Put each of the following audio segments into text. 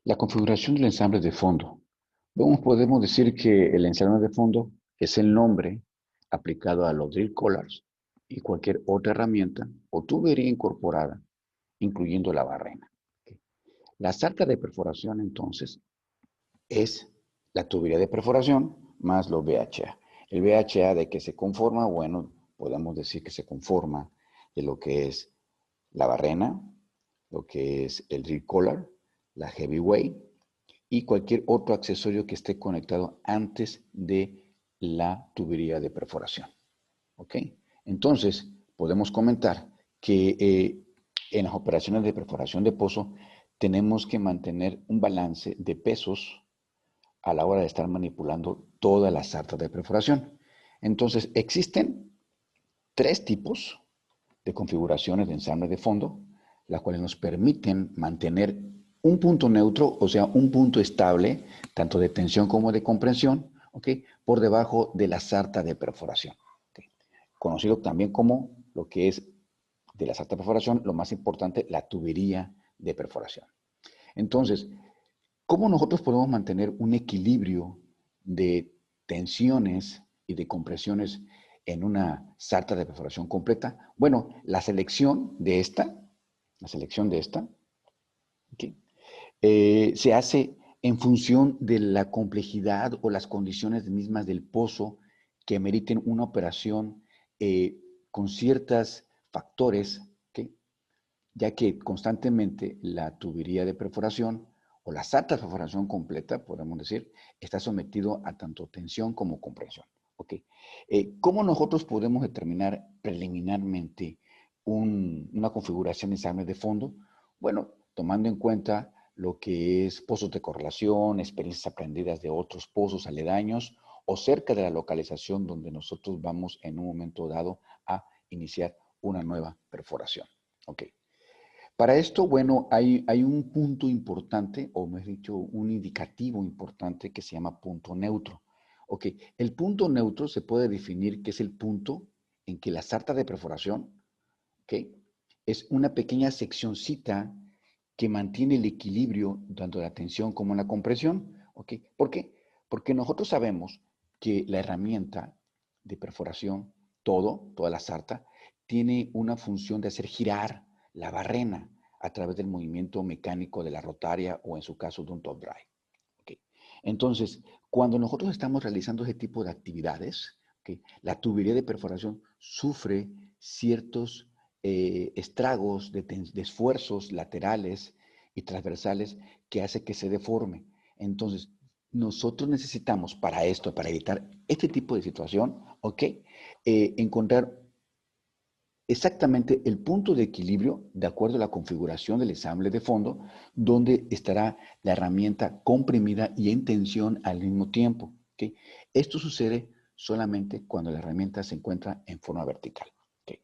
La configuración del ensamble de fondo. Podemos decir que el ensamble de fondo es el nombre aplicado a los drill collars y cualquier otra herramienta o tubería incorporada, incluyendo la barrena. La sarta de perforación, entonces, es la tubería de perforación más los VHA. El VHA de que se conforma, bueno, podemos decir que se conforma de lo que es la barrena, lo que es el drill collar, la heavyweight y cualquier otro accesorio que esté conectado antes de la tubería de perforación. ¿Ok? Entonces, podemos comentar que en las operaciones de perforación de pozo tenemos que mantener un balance de pesos a la hora de estar manipulando todas las sartas de perforación. Entonces, existen tres tipos de configuraciones de ensamble de fondo, las cuales nos permiten mantener un punto neutro, o sea, un punto estable, tanto de tensión como de compresión, ¿okay? Por debajo de la sarta de perforación, ¿okay? Conocido también como lo que es de la sarta de perforación, lo más importante, la tubería de perforación. Entonces, ¿cómo nosotros podemos mantener un equilibrio de tensiones y de compresiones en una sarta de perforación completa? Bueno, la selección de esta, ¿okay? Se hace en función de la complejidad o las condiciones mismas del pozo que meriten una operación con ciertos factores, ¿okay? Ya que constantemente la tubería de perforación o la sarta de perforación completa, podemos decir, está sometido a tanto tensión como compresión. ¿Okay? ¿Cómo nosotros podemos determinar preliminarmente una configuración de ensamble de fondo? Bueno, tomando en cuenta lo que es pozos de correlación, experiencias aprendidas de otros pozos aledaños o cerca de la localización donde nosotros vamos en un momento dado a iniciar una nueva perforación. ¿Ok? Para esto, bueno, hay un punto importante, o mejor dicho, un indicativo importante que se llama punto neutro. Ok, el punto neutro se puede definir que es el punto en que la sarta de perforación, ok, es una pequeña seccioncita que mantiene el equilibrio tanto la tensión como la compresión. Ok, ¿por qué? Porque nosotros sabemos que la herramienta de perforación, toda la sarta, tiene una función de hacer girar la barrena a través del movimiento mecánico de la rotaria o en su caso de un top drive. ¿Okay? Entonces, cuando nosotros estamos realizando ese tipo de actividades, ¿okay? La tubería de perforación sufre ciertos estragos de esfuerzos laterales y transversales que hace que se deforme. Entonces, nosotros necesitamos para esto, para evitar este tipo de situación, ¿ok? Encontrar exactamente el punto de equilibrio de acuerdo a la configuración del ensamble de fondo, donde estará la herramienta comprimida y en tensión al mismo tiempo. ¿Okay? Esto sucede solamente cuando la herramienta se encuentra en forma vertical. ¿Okay?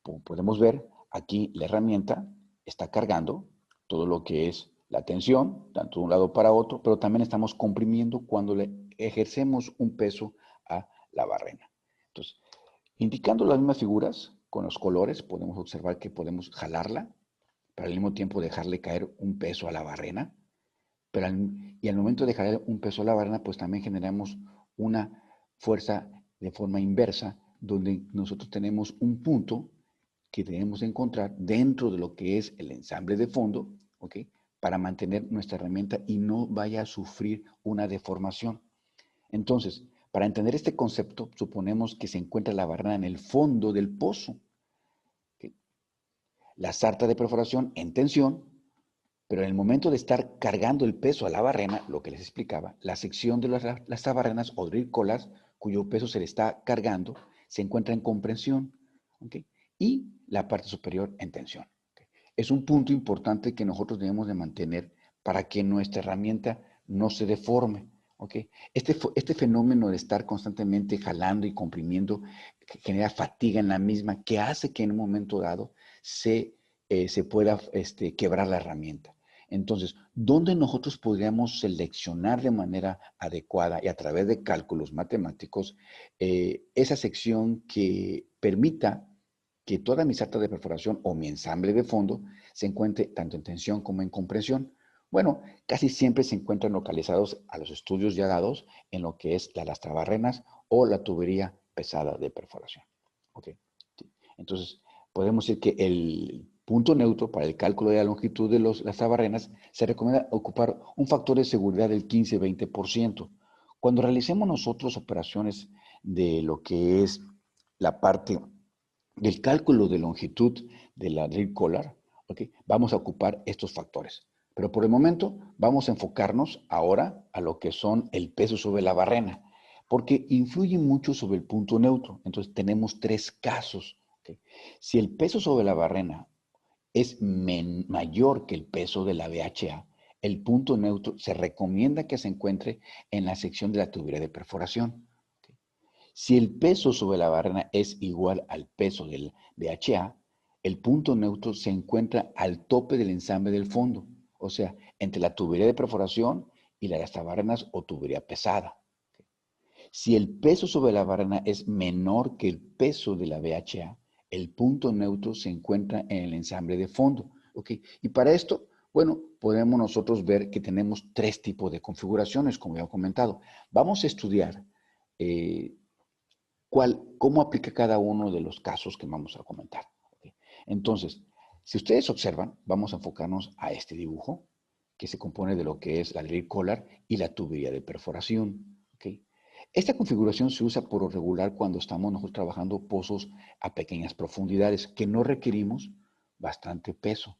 Como podemos ver, aquí la herramienta está cargando todo lo que es la tensión, tanto de un lado para otro, pero también estamos comprimiendo cuando le ejercemos un peso a la barrena. Entonces, indicando las mismas figuras, con los colores, podemos observar que podemos jalarla, para al mismo tiempo dejarle caer un peso a la barrena, y al momento de jalar un peso a la barrena, pues también generamos una fuerza de forma inversa, donde nosotros tenemos un punto que debemos encontrar dentro de lo que es el ensamble de fondo, ¿ok? Para mantener nuestra herramienta y no vaya a sufrir una deformación. Entonces, para entender este concepto, suponemos que se encuentra la barrena en el fondo del pozo. ¿Okay? La sarta de perforación en tensión, pero en el momento de estar cargando el peso a la barrena, lo que les explicaba, la sección de las barrenas o drill collars, cuyo peso se le está cargando, se encuentra en compresión. ¿Okay? Y la parte superior en tensión. ¿Okay? Es un punto importante que nosotros debemos de mantener para que nuestra herramienta no se deforme. ¿Okay? Este fenómeno de estar constantemente jalando y comprimiendo genera fatiga en la misma que hace que en un momento dado se pueda quebrar la herramienta. Entonces, ¿dónde nosotros podríamos seleccionar de manera adecuada y a través de cálculos matemáticos esa sección que permita que toda mi sarta de perforación o mi ensamble de fondo se encuentre tanto en tensión como en compresión? Bueno, casi siempre se encuentran localizados a los estudios ya dados en lo que es la lastrabarrenas o la tubería pesada de perforación. ¿Ok? Sí. Entonces, podemos decir que el punto neutro para el cálculo de la longitud de las lastrabarrenas se recomienda ocupar un factor de seguridad del 15-20%. Cuando realicemos nosotros operaciones de lo que es la parte del cálculo de longitud de la drill collar, ¿okay? Vamos a ocupar estos factores. Pero por el momento vamos a enfocarnos ahora a lo que son el peso sobre la barrena, porque influye mucho sobre el punto neutro. Entonces tenemos tres casos. ¿Okay? Si el peso sobre la barrena es mayor que el peso de la BHA, el punto neutro se recomienda que se encuentre en la sección de la tubería de perforación. Si el peso sobre la barrena es igual al peso del BHA, el punto neutro se encuentra al tope del ensamble del fondo, o sea, entre la tubería de perforación y la lastrabarrenas o tubería pesada. Si el peso sobre la barrena es menor que el peso de la BHA, el punto neutro se encuentra en el ensamble de fondo. ¿Okay? Y para esto, bueno, podemos nosotros ver que tenemos tres tipos de configuraciones, como ya he comentado. Vamos a estudiar cómo aplica cada uno de los casos que vamos a comentar. ¿Okay? Entonces, si ustedes observan, vamos a enfocarnos a este dibujo, que se compone de lo que es la drill collar y la tubería de perforación. ¿Okay? Esta configuración se usa por lo regular cuando estamos nosotros trabajando pozos a pequeñas profundidades, que no requerimos bastante peso.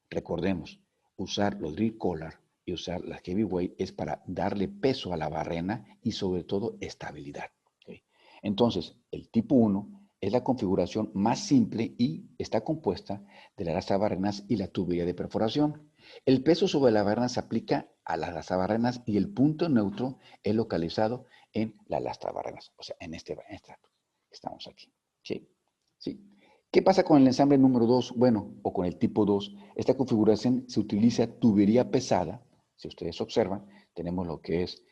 Recordemos, usar los drill collar y usar la heavyweight es para darle peso a la barrena y sobre todo estabilidad. ¿Okay? Entonces, el tipo 1 es la configuración más simple y está compuesta de las lastrabarrenas y la tubería de perforación. El peso sobre la barrena se aplica a las lastrabarrenas y el punto neutro es localizado en las lastrabarrenas, o sea, en este estrato. Estamos aquí. ¿Sí? ¿Sí? ¿Qué pasa con el ensamble número 2? Bueno, o con el tipo 2. Esta configuración se utiliza tubería pesada. Si ustedes observan, tenemos lo que es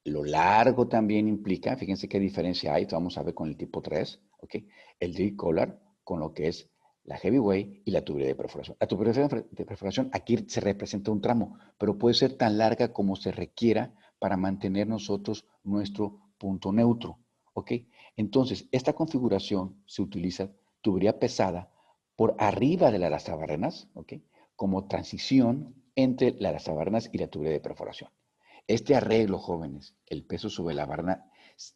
lo largo también implica, fíjense qué diferencia hay, vamos a ver con el tipo 3, ¿ok? El drill collar con lo que es la heavyweight y la tubería de perforación. La tubería de perforación aquí se representa un tramo, pero puede ser tan larga como se requiera para mantener nosotros nuestro punto neutro, ¿ok? Entonces, esta configuración se utiliza tubería pesada por arriba de las lastrabarrenas, ¿ok? Como transición entre las lastrabarrenas y la tubería de perforación. Este arreglo, jóvenes, el peso sobre la barrena,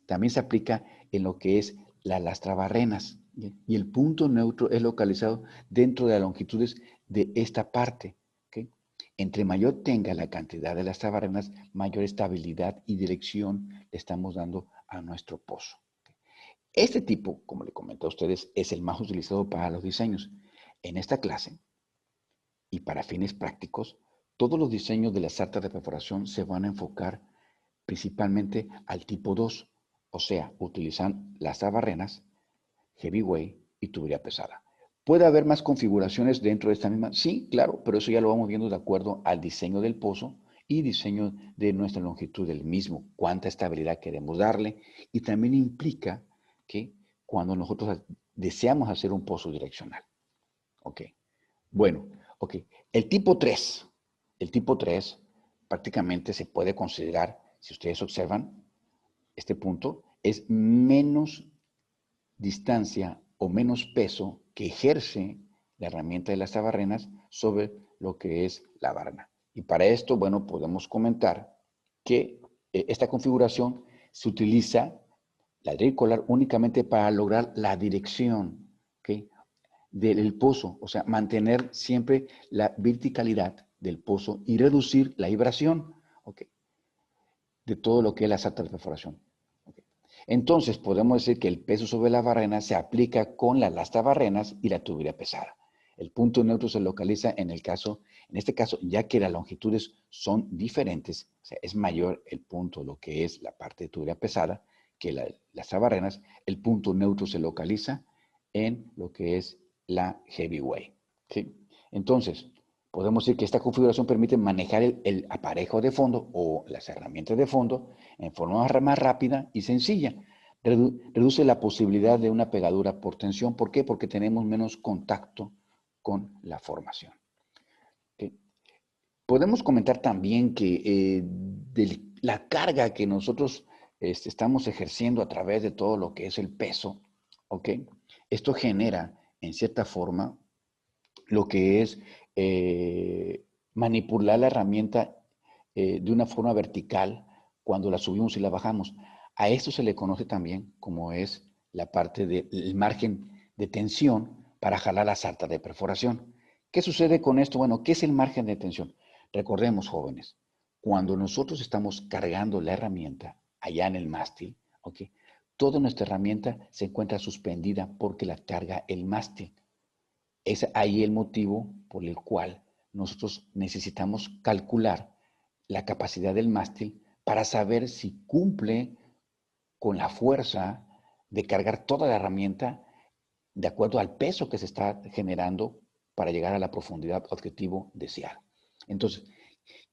también se aplica en lo que es las lastrabarrenas. ¿Bien? Y el punto neutro es localizado dentro de las longitudes de esta parte. ¿Okay? Entre mayor tenga la cantidad de lastrabarrenas, mayor estabilidad y dirección le estamos dando a nuestro pozo. ¿Okay? Este tipo, como le comenté a ustedes, es el más utilizado para los diseños. En esta clase, y para fines prácticos, todos los diseños de las sartas de perforación se van a enfocar principalmente al tipo 2, o sea, utilizan las barrenas, heavyweight y tubería pesada. ¿Puede haber más configuraciones dentro de esta misma? Sí, claro, pero eso ya lo vamos viendo de acuerdo al diseño del pozo y diseño de nuestra longitud del mismo, cuánta estabilidad queremos darle, y también implica que cuando nosotros deseamos hacer un pozo direccional. Ok, bueno, ok. El tipo 3, el tipo 3 prácticamente se puede considerar, si ustedes observan, este punto es menos distancia o menos peso que ejerce la herramienta de las barrenas sobre lo que es la barrena. Y para esto, bueno, podemos comentar que esta configuración se utiliza la drill collar únicamente para lograr la dirección, ¿okay? Del pozo, o sea, mantener siempre la verticalidad del pozo y reducir la vibración, ¿okay? De todo lo que es la sarta de perforación. ¿Okay? Entonces, podemos decir que el peso sobre la barrena se aplica con las lastrabarrenas y la tubería pesada. El punto neutro se localiza en este caso, ya que las longitudes son diferentes, o sea, es mayor el punto, lo que es la parte de tubería pesada, que las barrenas, el punto neutro se localiza en lo que es la heavyweight. ¿Sí? Entonces, podemos decir que esta configuración permite manejar el aparejo de fondo o las herramientas de fondo en forma más rápida y sencilla. Reduce la posibilidad de una pegadura por tensión. ¿Por qué? Porque tenemos menos contacto con la formación. ¿Okay? Podemos comentar también que de la carga que nosotros estamos ejerciendo a través de todo lo que es el peso, ¿ok? Esto genera, en cierta forma, lo que es manipular la herramienta de una forma vertical cuando la subimos y la bajamos. A esto se le conoce también como es la parte del margen de tensión para jalar la sarta de perforación. ¿Qué sucede con esto? Bueno, ¿qué es el margen de tensión? Recordemos, jóvenes, cuando nosotros estamos cargando la herramienta allá en el mástil, ¿ok? Toda nuestra herramienta se encuentra suspendida porque la carga el mástil. Es ahí el motivo por el cual nosotros necesitamos calcular la capacidad del mástil para saber si cumple con la fuerza de cargar toda la herramienta de acuerdo al peso que se está generando para llegar a la profundidad objetivo deseada. Entonces,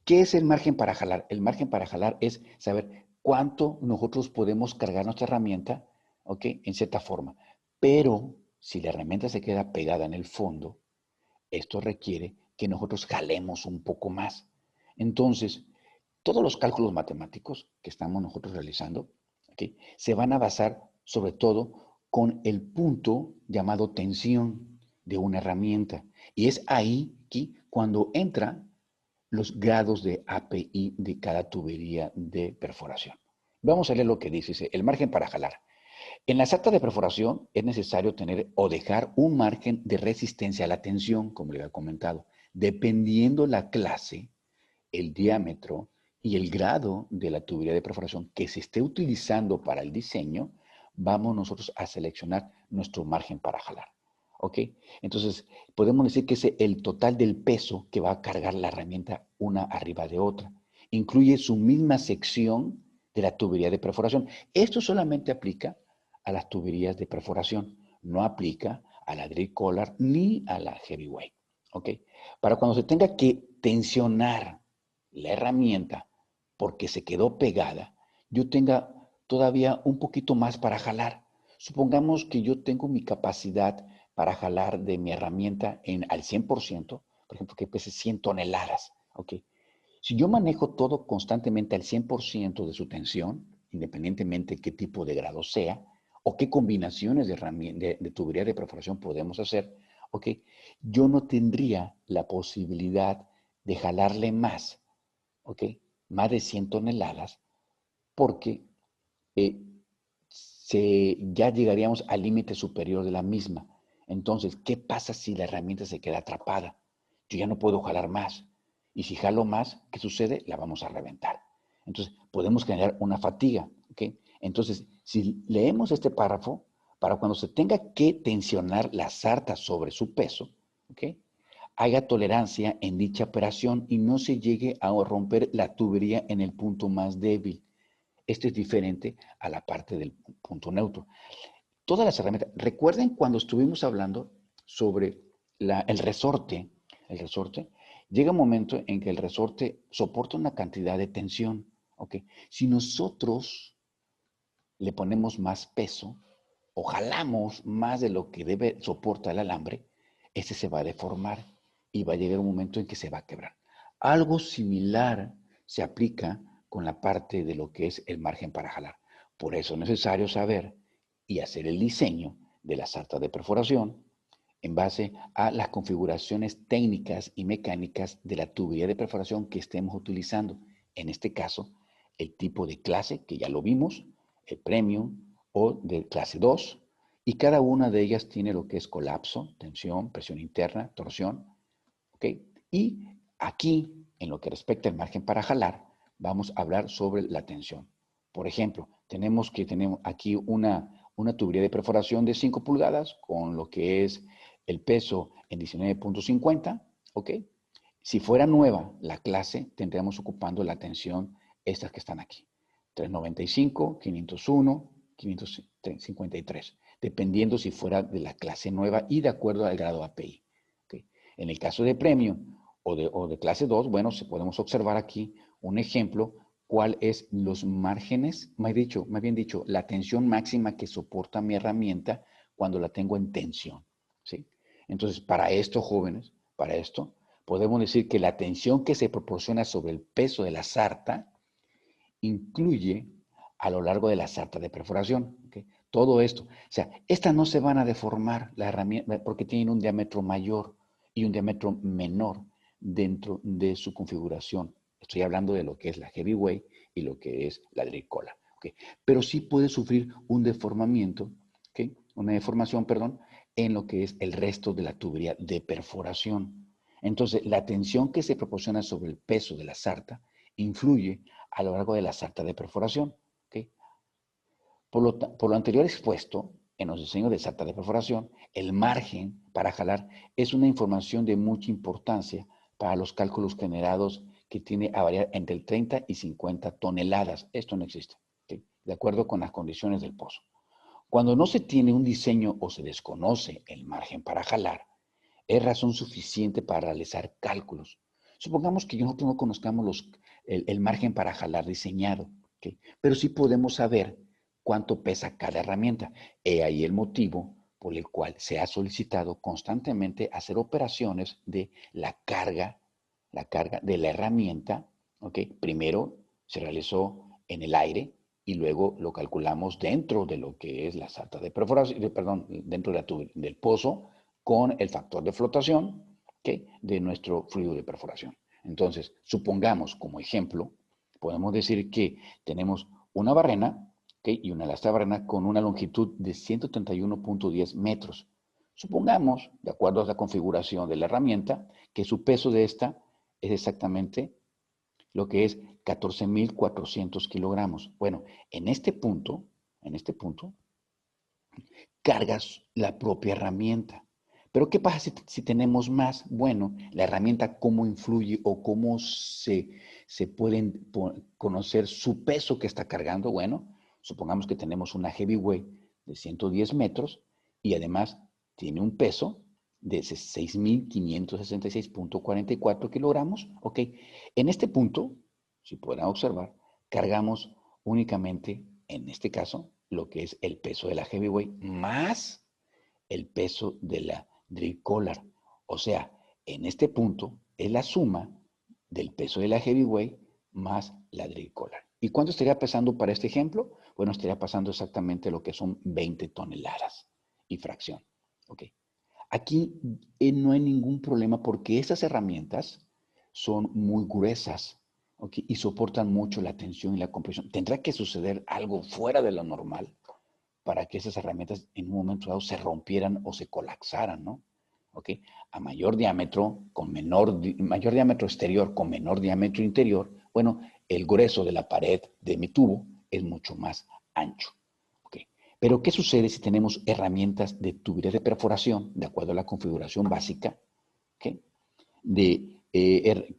¿qué es el margen para jalar? El margen para jalar es saber cuánto nosotros podemos cargar nuestra herramienta, ¿ok? En cierta forma. Pero si la herramienta se queda pegada en el fondo, esto requiere que nosotros jalemos un poco más. Entonces, todos los cálculos matemáticos que estamos nosotros realizando, ¿okay?, se van a basar sobre todo con el punto llamado tensión de una herramienta. Y es ahí que cuando entran los grados de API de cada tubería de perforación. Vamos a leer lo que dice el margen para jalar. En la sarta de perforación es necesario tener o dejar un margen de resistencia a la tensión, como le había comentado, dependiendo la clase, el diámetro y el grado de la tubería de perforación que se esté utilizando para el diseño, vamos nosotros a seleccionar nuestro margen para jalar. ¿Ok? Entonces, podemos decir que es el total del peso que va a cargar la herramienta una arriba de otra. Incluye su misma sección de la tubería de perforación. Esto solamente aplica a las tuberías de perforación, no aplica a la drill collar ni a la heavyweight. ¿Ok? Para cuando se tenga que tensionar la herramienta porque se quedó pegada, yo tenga todavía un poquito más para jalar. Supongamos que yo tengo mi capacidad para jalar de mi herramienta al 100%, por ejemplo, que pese 100 toneladas. ¿Ok? Si yo manejo todo constantemente al 100% de su tensión, independientemente de qué tipo de grado sea, o qué combinaciones de tubería de perforación podemos hacer, ¿ok? Yo no tendría la posibilidad de jalarle más, ¿ok? Más de 100 toneladas, porque eh, ya llegaríamos al límite superior de la misma. Entonces, ¿qué pasa si la herramienta se queda atrapada? Yo ya no puedo jalar más. Y si jalo más, ¿qué sucede? La vamos a reventar. Entonces, podemos generar una fatiga. ¿Ok? Entonces, si leemos este párrafo, para cuando se tenga que tensionar la sarta sobre su peso, ¿ok?, haya tolerancia en dicha operación y no se llegue a romper la tubería en el punto más débil. Esto es diferente a la parte del punto neutro. Todas las herramientas, recuerden cuando estuvimos hablando sobre el resorte, llega un momento en que el resorte soporta una cantidad de tensión, ¿ok? Si nosotros le ponemos más peso o jalamos más de lo que debe soportar el alambre, ese se va a deformar y va a llegar un momento en que se va a quebrar. Algo similar se aplica con la parte de lo que es el margen para jalar. Por eso es necesario saber y hacer el diseño de la sarta de perforación en base a las configuraciones técnicas y mecánicas de la tubería de perforación que estemos utilizando. En este caso, el tipo de clase, que ya lo vimos, el premium o de clase 2, y cada una de ellas tiene lo que es colapso, tensión, presión interna, torsión, ¿ok? Y aquí, en lo que respecta al margen para jalar, vamos a hablar sobre la tensión. Por ejemplo, tenemos aquí una tubería de perforación de 5 pulgadas con lo que es el peso en 19.50, ¿ok? Si fuera nueva la clase, tendríamos ocupando la tensión estas que están aquí. 395, 501, 553, dependiendo si fuera de la clase nueva y de acuerdo al grado API. ¿Okay? En el caso de premium o de clase 2, bueno, podemos observar aquí un ejemplo, cuál es los márgenes, más bien dicho, la tensión máxima que soporta mi herramienta cuando la tengo en tensión. ¿Sí? Entonces, para esto, jóvenes, para esto, podemos decir que la tensión que se proporciona sobre el peso de la sarta incluye a lo largo de la sarta de perforación. ¿Okay? Todo esto. O sea, estas no se van a deformar la herramienta porque tienen un diámetro mayor y un diámetro menor dentro de su configuración. Estoy hablando de lo que es la heavyweight y lo que es la drill collar. ¿Okay? Pero sí puede sufrir un deformamiento, ¿okay? Una deformación, perdón, en lo que es el resto de la tubería de perforación. Entonces, la tensión que se proporciona sobre el peso de la sarta influye a lo largo de la sarta de perforación. ¿Okay? Por lo anterior expuesto, en los diseños de sarta de perforación, el margen para jalar es una información de mucha importancia para los cálculos generados que tiene a variar entre el 30 y 50 toneladas. Esto no existe, ¿okay? De acuerdo con las condiciones del pozo. Cuando no se tiene un diseño o se desconoce el margen para jalar, es razón suficiente para realizar cálculos. Supongamos que nosotros no conozcamos el margen para jalar diseñado, ¿okay? Pero sí podemos saber cuánto pesa cada herramienta. He ahí el motivo por el cual se ha solicitado constantemente hacer operaciones de la carga de la herramienta, ¿okay? Primero se realizó en el aire y luego lo calculamos dentro de lo que es la sarta de perforación, perdón, dentro del pozo, con el factor de flotación, ¿okay? De nuestro fluido de perforación. Entonces, supongamos como ejemplo, podemos decir que tenemos una barrena, ¿okay? Y una lasta barrena con una longitud de 131.10 metros. Supongamos, de acuerdo a la configuración de la herramienta, que su peso de esta es exactamente lo que es 14.400 kilogramos. Bueno, en este punto, cargas la propia herramienta. Pero ¿qué pasa si tenemos más? Bueno, la herramienta cómo influye o cómo se pueden conocer su peso que está cargando. Bueno, supongamos que tenemos una heavyweight de 110 metros y además tiene un peso de 6.566.44 kilogramos. Ok, en este punto, si pueden observar, cargamos únicamente, en este caso, lo que es el peso de la heavyweight más el peso de la drill collar. O sea, en este punto es la suma del peso de la heavyweight más la drill collar. ¿Y cuánto estaría pesando para este ejemplo? Bueno, estaría pasando exactamente lo que son 20 toneladas y fracción. Ok. Aquí no hay ningún problema porque estas herramientas son muy gruesas, ¿okay? Y soportan mucho la tensión y la compresión. Tendrá que suceder algo fuera de lo normal para que esas herramientas en un momento dado se rompieran o se colapsaran, ¿no? ¿Ok? A mayor diámetro, mayor diámetro exterior con menor diámetro interior, bueno, el grueso de la pared de mi tubo es mucho más ancho. ¿Ok? Pero ¿qué sucede si tenemos herramientas de tubería de perforación, de acuerdo a la configuración básica, ¿ok? Que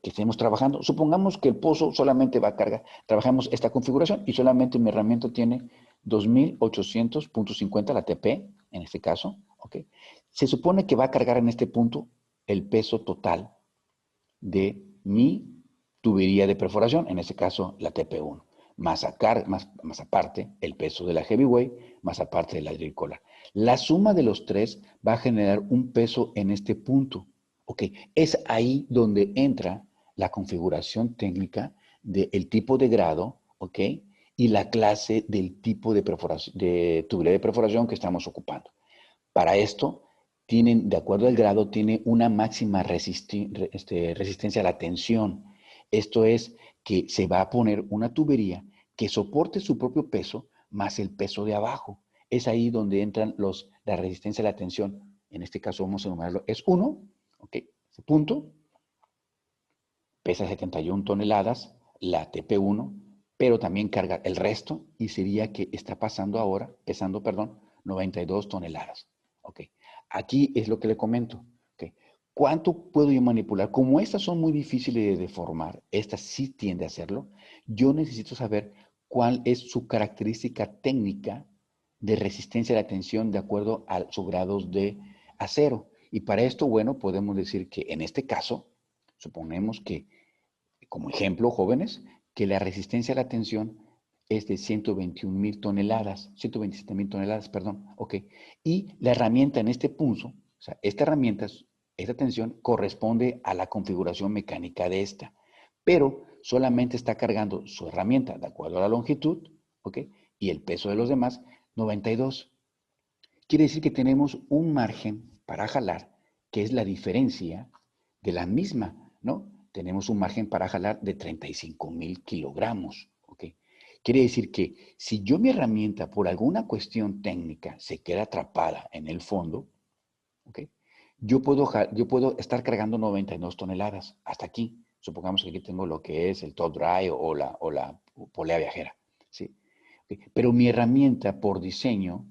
estemos trabajando? Supongamos que el pozo solamente va a cargar, trabajamos esta configuración y solamente mi herramienta tiene 2.800.50 la TP, en este caso, ¿ok? Se supone que va a cargar en este punto el peso total de mi tubería de perforación, en este caso la TP1, más aparte el peso de la heavyweight, más aparte de la drill collar. La suma de los tres va a generar un peso en este punto. ¿Ok? Es ahí donde entra la configuración técnica del tipo de grado, ¿ok? Y la clase del tipo de tubería de perforación que estamos ocupando. Para esto, de acuerdo al grado, tiene una máxima resistencia a la tensión. Esto es que se va a poner una tubería que soporte su propio peso más el peso de abajo. Es ahí donde entran la resistencia a la tensión. En este caso vamos a enumerarlo. Es 1, ok, ese punto, pesa 71 toneladas, la TP1, pero también carga el resto y sería que está pesando, 92 toneladas. Ok, aquí es lo que le comento. Okay. ¿Cuánto puedo yo manipular? Como estas son muy difíciles de deformar, estas sí tiende a hacerlo, yo necesito saber cuál es su característica técnica de resistencia a la tensión de acuerdo a sus grados de acero. Y para esto, bueno, podemos decir que en este caso, suponemos que, como ejemplo, jóvenes, que la resistencia a la tensión es de 127.000 toneladas, perdón, ok. Y la herramienta en este punto, o sea, esta herramienta Esta tensión corresponde a la configuración mecánica de esta, pero solamente está cargando su herramienta de acuerdo a la longitud, ¿ok? Y el peso de los demás, 92. Quiere decir que tenemos un margen para jalar, que es la diferencia de la misma, ¿no? Tenemos un margen para jalar de 35,000 kilogramos, ¿ok? Quiere decir que si yo mi herramienta por alguna cuestión técnica se queda atrapada en el fondo, ¿ok? Yo puedo estar cargando 92 toneladas hasta aquí. Supongamos que aquí tengo lo que es el top dry o la polea viajera, ¿sí? ¿Ok? Pero mi herramienta por diseño,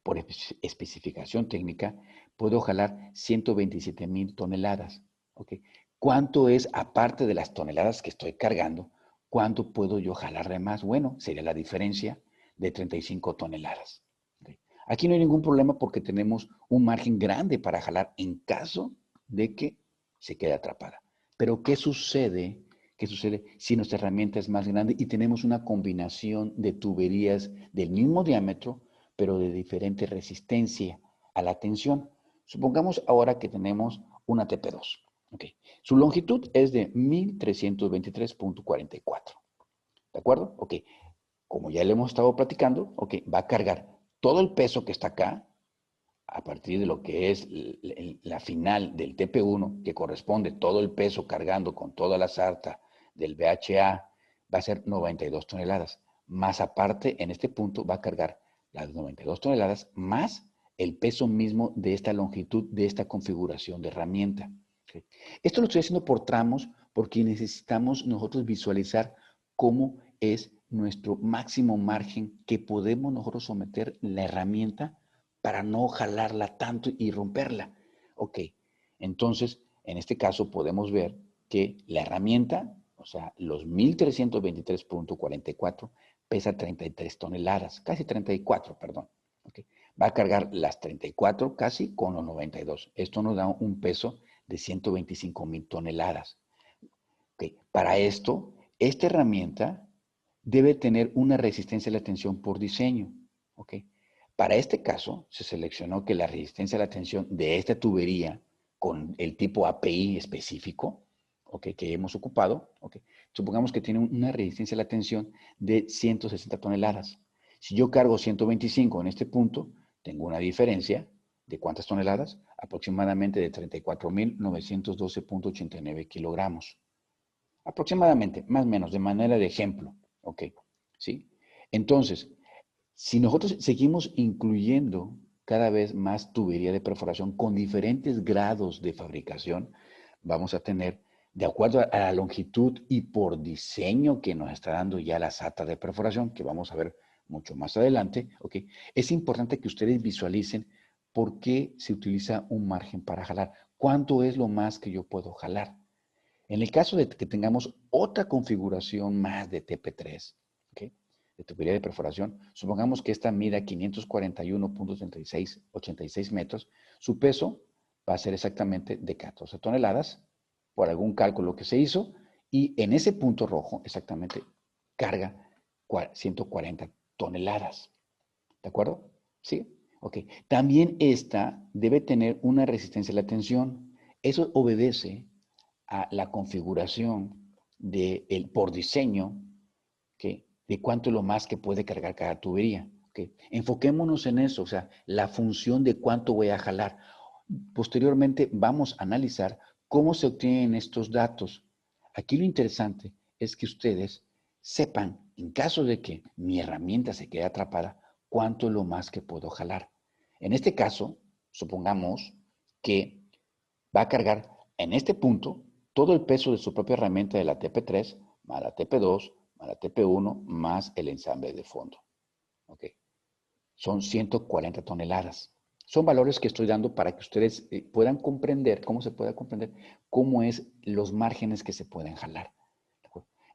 por especificación técnica, puedo jalar 127,000 toneladas, ¿ok? ¿Cuánto es, aparte de las toneladas que estoy cargando, cuánto puedo yo jalar de más? Bueno, sería la diferencia de 35 toneladas. ¿Ok? Aquí no hay ningún problema porque tenemos un margen grande para jalar en caso de que se quede atrapada. Pero ¿qué sucede? ¿Qué sucede si nuestra herramienta es más grande y tenemos una combinación de tuberías del mismo diámetro, pero de diferente resistencia a la tensión? Supongamos ahora que tenemos una TP2. Okay. Su longitud es de 1323.44. ¿De acuerdo? Ok. Como ya le hemos estado platicando, ok, va a cargar todo el peso que está acá, a partir de lo que es la final del TP1, que corresponde todo el peso cargando con toda la sarta del BHA, va a ser 92 toneladas. Más aparte, en este punto va a cargar las 92 toneladas más el peso mismo de esta longitud, de esta configuración de herramienta. ¿Okay? Esto lo estoy haciendo por tramos porque necesitamos nosotros visualizar cómo es nuestro máximo margen que podemos nosotros someter la herramienta para no jalarla tanto y romperla. Ok, entonces, en este caso podemos ver que la herramienta, o sea, los 1323.44, pesa 33 toneladas, casi 34, perdón. Okay. Va a cargar las 34 casi con los 92. Esto nos da un peso de 125,000 toneladas. Okay. Para esto, esta herramienta debe tener una resistencia a la tensión por diseño. Okay. Para este caso, se seleccionó que la resistencia a la tensión de esta tubería con el tipo API específico, okay, que hemos ocupado, okay, supongamos que tiene una resistencia a la tensión de 160 toneladas. Si yo cargo 125 en este punto, tengo una diferencia de ¿cuántas toneladas? Aproximadamente de 34,912.89 kilogramos. Aproximadamente, más o menos, de manera de ejemplo. ¿Ok? ¿Sí? Entonces, si nosotros seguimos incluyendo cada vez más tubería de perforación con diferentes grados de fabricación, vamos a tener, de acuerdo a la longitud y por diseño que nos está dando ya la SATA de perforación, que vamos a ver mucho más adelante, ¿ok? Es importante que ustedes visualicen por qué se utiliza un margen para jalar. ¿Cuánto es lo más que yo puedo jalar? En el caso de que tengamos otra configuración más de TP3, ¿okay? De tubería de perforación, supongamos que esta mida 541.3686 metros, su peso va a ser exactamente de 14 toneladas, por algún cálculo que se hizo, y en ese punto rojo exactamente carga 140 toneladas. ¿De acuerdo? ¿Sí? Ok. También esta debe tener una resistencia a la tensión. Eso obedece a la configuración por diseño, ¿okay? De cuánto es lo más que puede cargar cada tubería. ¿Okay? Enfoquémonos en eso, o sea, la función de cuánto voy a jalar. Posteriormente vamos a analizar cómo se obtienen estos datos. Aquí lo interesante es que ustedes sepan, en caso de que mi herramienta se quede atrapada, cuánto es lo más que puedo jalar. En este caso, supongamos que va a cargar en este punto todo el peso de su propia herramienta de la TP3, más la TP2, más la TP1, más el ensamble de fondo. ¿Ok? Son 140 toneladas. Son valores que estoy dando para que ustedes puedan comprender, cómo se pueda comprender, cómo es los márgenes que se pueden jalar.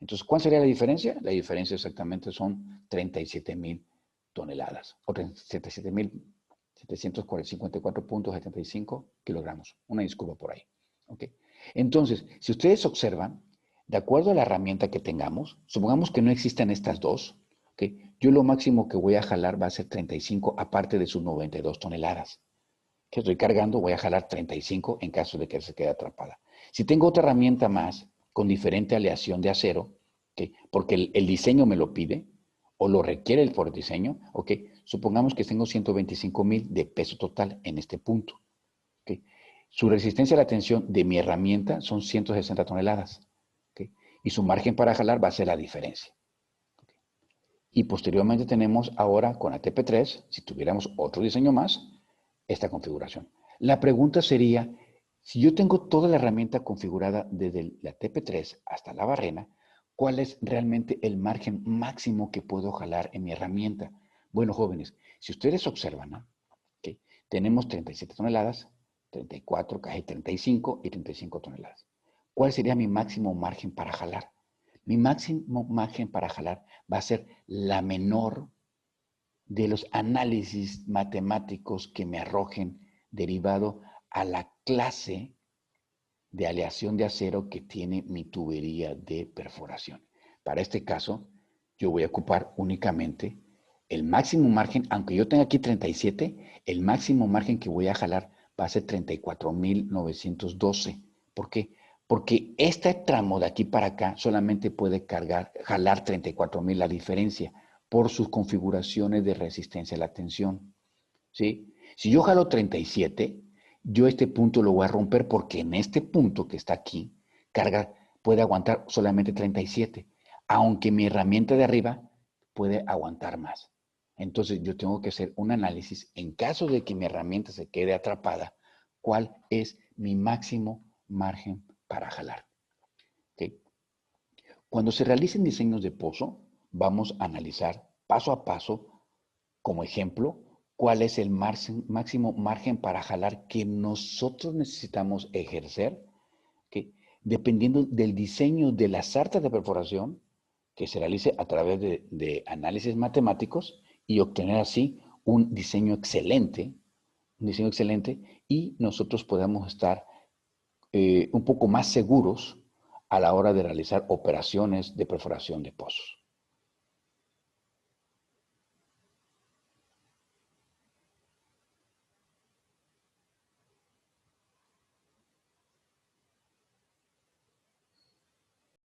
Entonces, ¿cuál sería la diferencia? La diferencia exactamente son 37,000 toneladas, o 37,754.75 kilogramos. Una disculpa por ahí. ¿Okay? Entonces, si ustedes observan, de acuerdo a la herramienta que tengamos, supongamos que no existan estas dos, ¿okay? Yo lo máximo que voy a jalar va a ser 35, aparte de sus 92 toneladas. que estoy cargando, voy a jalar 35 en caso de que se quede atrapada. Si tengo otra herramienta más con diferente aleación de acero, ¿okay? Porque el diseño me lo pide o lo requiere el por diseño, ¿okay? Supongamos que tengo 125,000 de peso total en este punto. ¿Okay? Su resistencia a la tensión de mi herramienta son 160 toneladas. ¿Okay? Y su margen para jalar va a ser la diferencia. ¿Okay? Y posteriormente tenemos ahora con la TP3, si tuviéramos otro diseño más, esta configuración. La pregunta sería, si yo tengo toda la herramienta configurada desde la TP3 hasta la barrena, ¿cuál es realmente el margen máximo que puedo jalar en mi herramienta? Bueno, jóvenes, si ustedes observan, ¿no? Okay, tenemos 37 toneladas, 34, casi 35 y 35 toneladas. ¿Cuál sería mi máximo margen para jalar? Mi máximo margen para jalar va a ser la menor de los análisis matemáticos que me arrojen derivado a la clase de aleación de acero que tiene mi tubería de perforación. Para este caso, yo voy a ocupar únicamente el máximo margen, aunque yo tenga aquí 37, el máximo margen que voy a jalar va a ser 34,912. ¿Por qué? Porque este tramo de aquí para acá solamente puede jalar 34,000 la diferencia por sus configuraciones de resistencia a la tensión. ¿Sí? Si yo jalo 37, yo este punto lo voy a romper porque en este punto que está aquí, carga puede aguantar solamente 37, aunque mi herramienta de arriba puede aguantar más. Entonces yo tengo que hacer un análisis en caso de que mi herramienta se quede atrapada, cuál es mi máximo margen para jalar. ¿Okay? Cuando se realicen diseños de pozo, vamos a analizar paso a paso, como ejemplo, cuál es el máximo margen para jalar que nosotros necesitamos ejercer, que dependiendo del diseño de la sarta de perforación, que se realice a través de análisis matemáticos y obtener así un diseño excelente y nosotros podamos estar un poco más seguros a la hora de realizar operaciones de perforación de pozos.